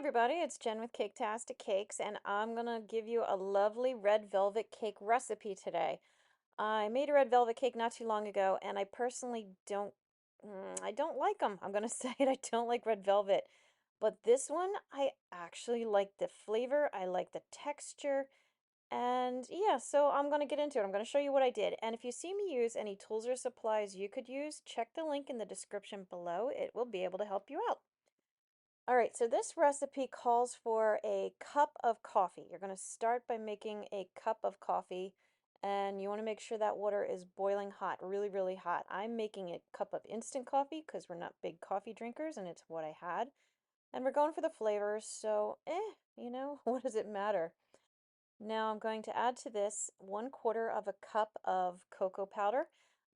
everybody, it's Jen with Caketastic Cakes, and I'm gonna give you a lovely red velvet cake recipe today. I made a red velvet cake not too long ago, and I personally I don't like them. I'm gonna say it, I don't like red velvet. But this one, I actually like the flavor, I like the texture, and yeah, so I'm gonna get into it. I'm gonna show you what I did. And if you see me use any tools or supplies you could use, check the link in the description below. It will be able to help you out. All right, so this recipe calls for a cup of coffee. You're going to start by making a cup of coffee, and you want to make sure that water is boiling hot, really, really hot. I'm making a cup of instant coffee because we're not big coffee drinkers, and it's what I had. And we're going for the flavors, so what does it matter? Now I'm going to add to this 1/4 of a cup of cocoa powder.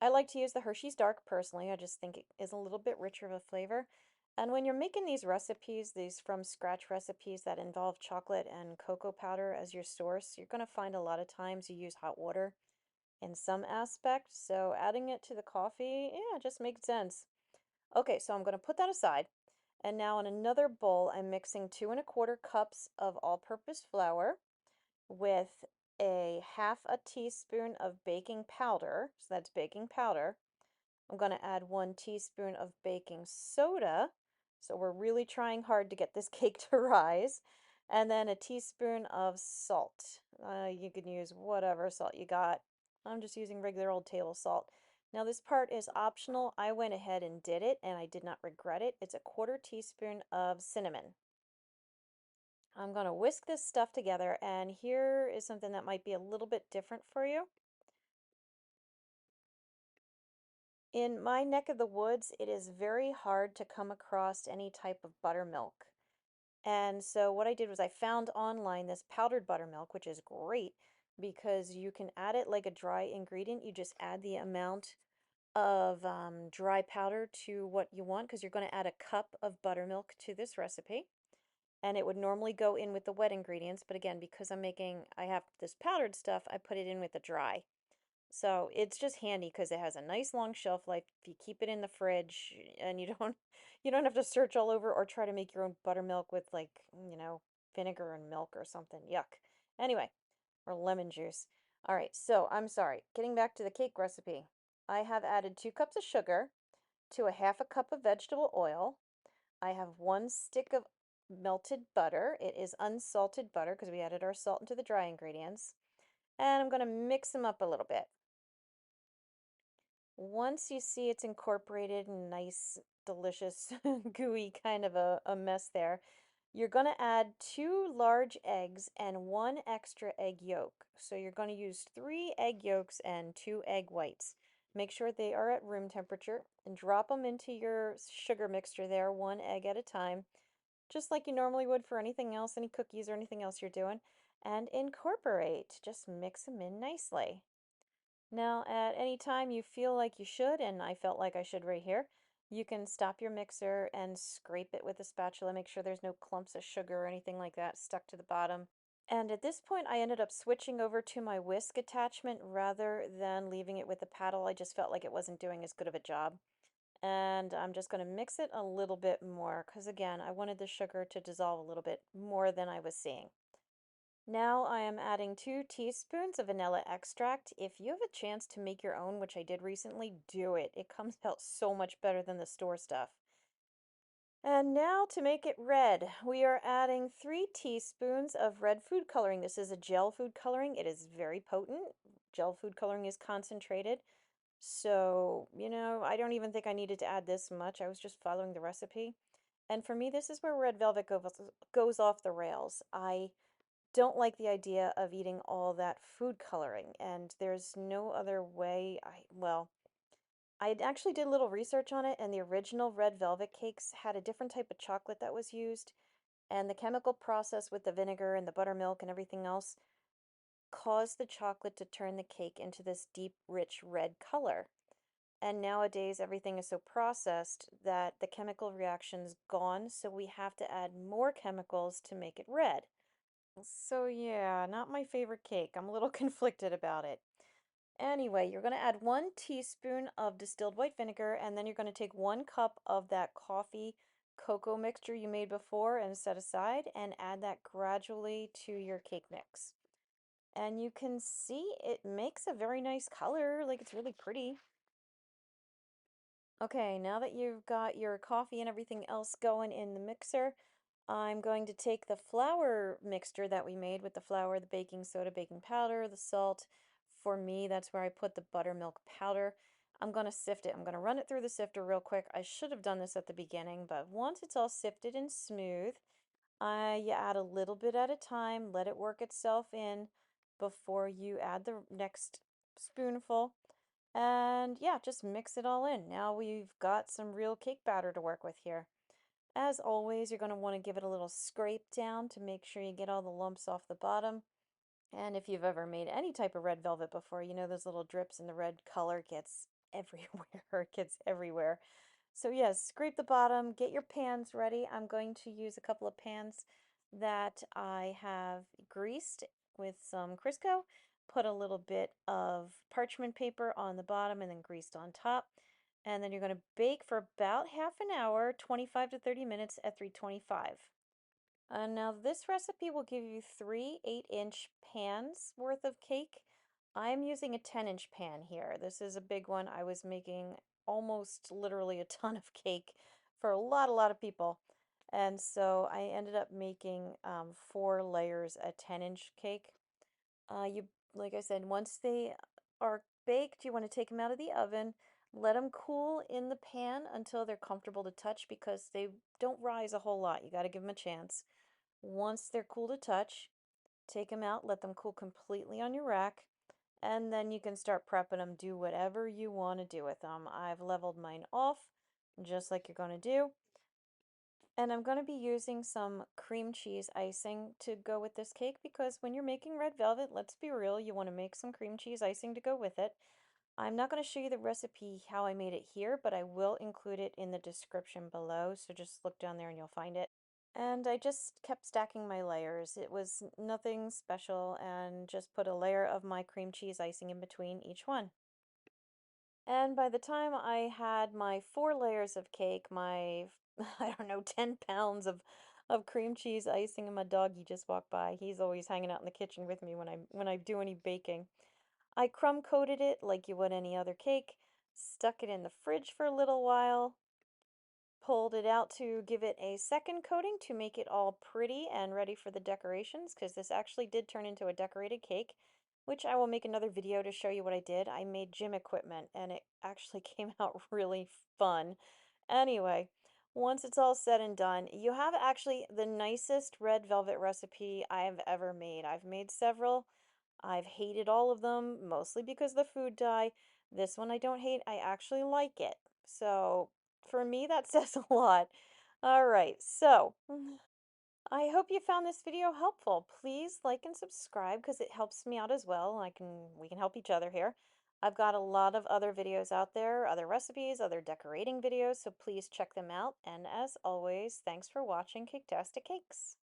I like to use the Hershey's Dark personally. I just think it is a little bit richer of a flavor. And when you're making these recipes, these from scratch recipes that involve chocolate and cocoa powder as your source, you're going to find a lot of times you use hot water in some aspects. So adding it to the coffee, yeah, just makes sense. Okay, so I'm going to put that aside. And now in another bowl, I'm mixing 2¼ cups of all-purpose flour with a half a teaspoon of baking powder. So that's baking powder. I'm going to add 1 teaspoon of baking soda. So we're really trying hard to get this cake to rise. And then a teaspoon of salt. You can use whatever salt you got. I'm just using regular old table salt. Now this part is optional. I went ahead and did it and I did not regret it. It's a 1/4 teaspoon of cinnamon. I'm going to whisk this stuff together, and here is something that might be a little bit different for you. In my neck of the woods, it is very hard to come across any type of buttermilk. And so what I did was I found online this powdered buttermilk, which is great because you can add it like a dry ingredient. You just add the amount of dry powder to what you want because you're going to add a cup of buttermilk to this recipe. And it would normally go in with the wet ingredients, but again, because I have this powdered stuff, I put it in with the dry. So it's just handy because it has a nice long shelf life. If you keep it in the fridge and you don't you don't have to search all over or try to make your own buttermilk with like, vinegar and milk or something. Yuck. Anyway, or lemon juice. All right, so I'm sorry. Getting back to the cake recipe. I have added 2 cups of sugar to a half a cup of vegetable oil. I have 1 stick of melted butter. It is unsalted butter because we added our salt into the dry ingredients. And I'm going to mix them up a little bit. Once you see it's incorporated, nice, delicious, gooey kind of a mess there, you're going to add 2 large eggs and 1 extra egg yolk. So you're going to use 3 egg yolks and 2 egg whites. Make sure they are at room temperature and drop them into your sugar mixture there, 1 egg at a time, just like you normally would for anything else, any cookies or anything else you're doing, and incorporate. Just mix them in nicely. Now, at any time you feel like you should, and I felt like I should right here, you can stop your mixer and scrape it with a spatula. Make sure there's no clumps of sugar or anything like that stuck to the bottom. And at this point, I ended up switching over to my whisk attachment rather than leaving it with the paddle. I just felt like it wasn't doing as good of a job. And I'm just going to mix it a little bit more because, again, I wanted the sugar to dissolve a little bit more than I was seeing. Now I am adding 2 teaspoons of vanilla extract. If you have a chance to make your own, which I did recently, do it. It comes out so much better than the store stuff. And now to make it red, we are adding 3 teaspoons of red food coloring. This is a gel food coloring. It is very potent. Gel food coloring is concentrated. So, I don't even think I needed to add this much. I was just following the recipe. And for me, this is where red velvet goes off the rails. I don't like the idea of eating all that food coloring, and there's no other way. I actually did a little research on it, and the original red velvet cakes had a different type of chocolate that was used, and the chemical process with the vinegar and the buttermilk and everything else caused the chocolate to turn the cake into this deep, rich red color. And nowadays, everything is so processed that the chemical reaction's gone, so we have to add more chemicals to make it red. So yeah, not my favorite cake. I'm a little conflicted about it. Anyway, you're going to add 1 teaspoon of distilled white vinegar, and then you're going to take 1 cup of that coffee cocoa mixture you made before and set aside, and add that gradually to your cake mix. And you can see it makes a very nice color, like it's really pretty. Okay, now that you've got your coffee and everything else going in the mixer, I'm going to take the flour mixture that we made with the flour, the baking soda, baking powder, the salt. For me, that's where I put the buttermilk powder. I'm going to sift it. I'm going to run it through the sifter real quick. I should have done this at the beginning, but once it's all sifted and smooth, you add a little bit at a time, let it work itself in before you add the next spoonful. And yeah, just mix it all in. Now we've got some real cake batter to work with here. As always, you're going to want to give it a little scrape down to make sure you get all the lumps off the bottom. And if you've ever made any type of red velvet before, you know those little drips and the red color gets everywhere. It gets everywhere. So yes, scrape the bottom, get your pans ready. I'm going to use a couple of pans that I have greased with some Crisco, put a little bit of parchment paper on the bottom and then greased on top. And then you're going to bake for about half an hour, 25 to 30 minutes at 325. Now this recipe will give you three 8-inch pans worth of cake. I'm using a 10-inch pan here. This is a big one. I was making almost literally a ton of cake for a lot of people. And so I ended up making 4 layers a 10-inch cake. Like I said, once they are baked, you want to take them out of the oven, let them cool in the pan until they're comfortable to touch because they don't rise a whole lot. You got to give them a chance. Once they're cool to touch, take them out, let them cool completely on your rack, and then you can start prepping them. Do whatever you want to do with them. I've leveled mine off, just like you're going to do. And I'm going to be using some cream cheese icing to go with this cake because when you're making red velvet, let's be real, you want to make some cream cheese icing to go with it. I'm not going to show you the recipe how I made it here, but I will include it in the description below, so just look down there and you'll find it. And I just kept stacking my layers. It was nothing special and just put a layer of my cream cheese icing in between each one. And by the time I had my 4 layers of cake, my, I don't know, 10 pounds of cream cheese icing, and my dog, he just walked by. He's always hanging out in the kitchen with me when I do any baking. I crumb coated it like you would any other cake, stuck it in the fridge for a little while, pulled it out to give it a second coating to make it all pretty and ready for the decorations, because this actually did turn into a decorated cake, which I will make another video to show you what I did. I made gym equipment and it actually came out really fun. Anyway, once it's all said and done, you have actually the nicest red velvet recipe I've ever made. I've made several. I've hated all of them, mostly because the food dye. This one I don't hate, I actually like it. So for me, that says a lot. All right, so I hope you found this video helpful. Please like and subscribe because it helps me out as well. We can help each other here. I've got a lot of other videos out there, other recipes, other decorating videos, so please check them out. And as always, thanks for watching Caketastic Cakes.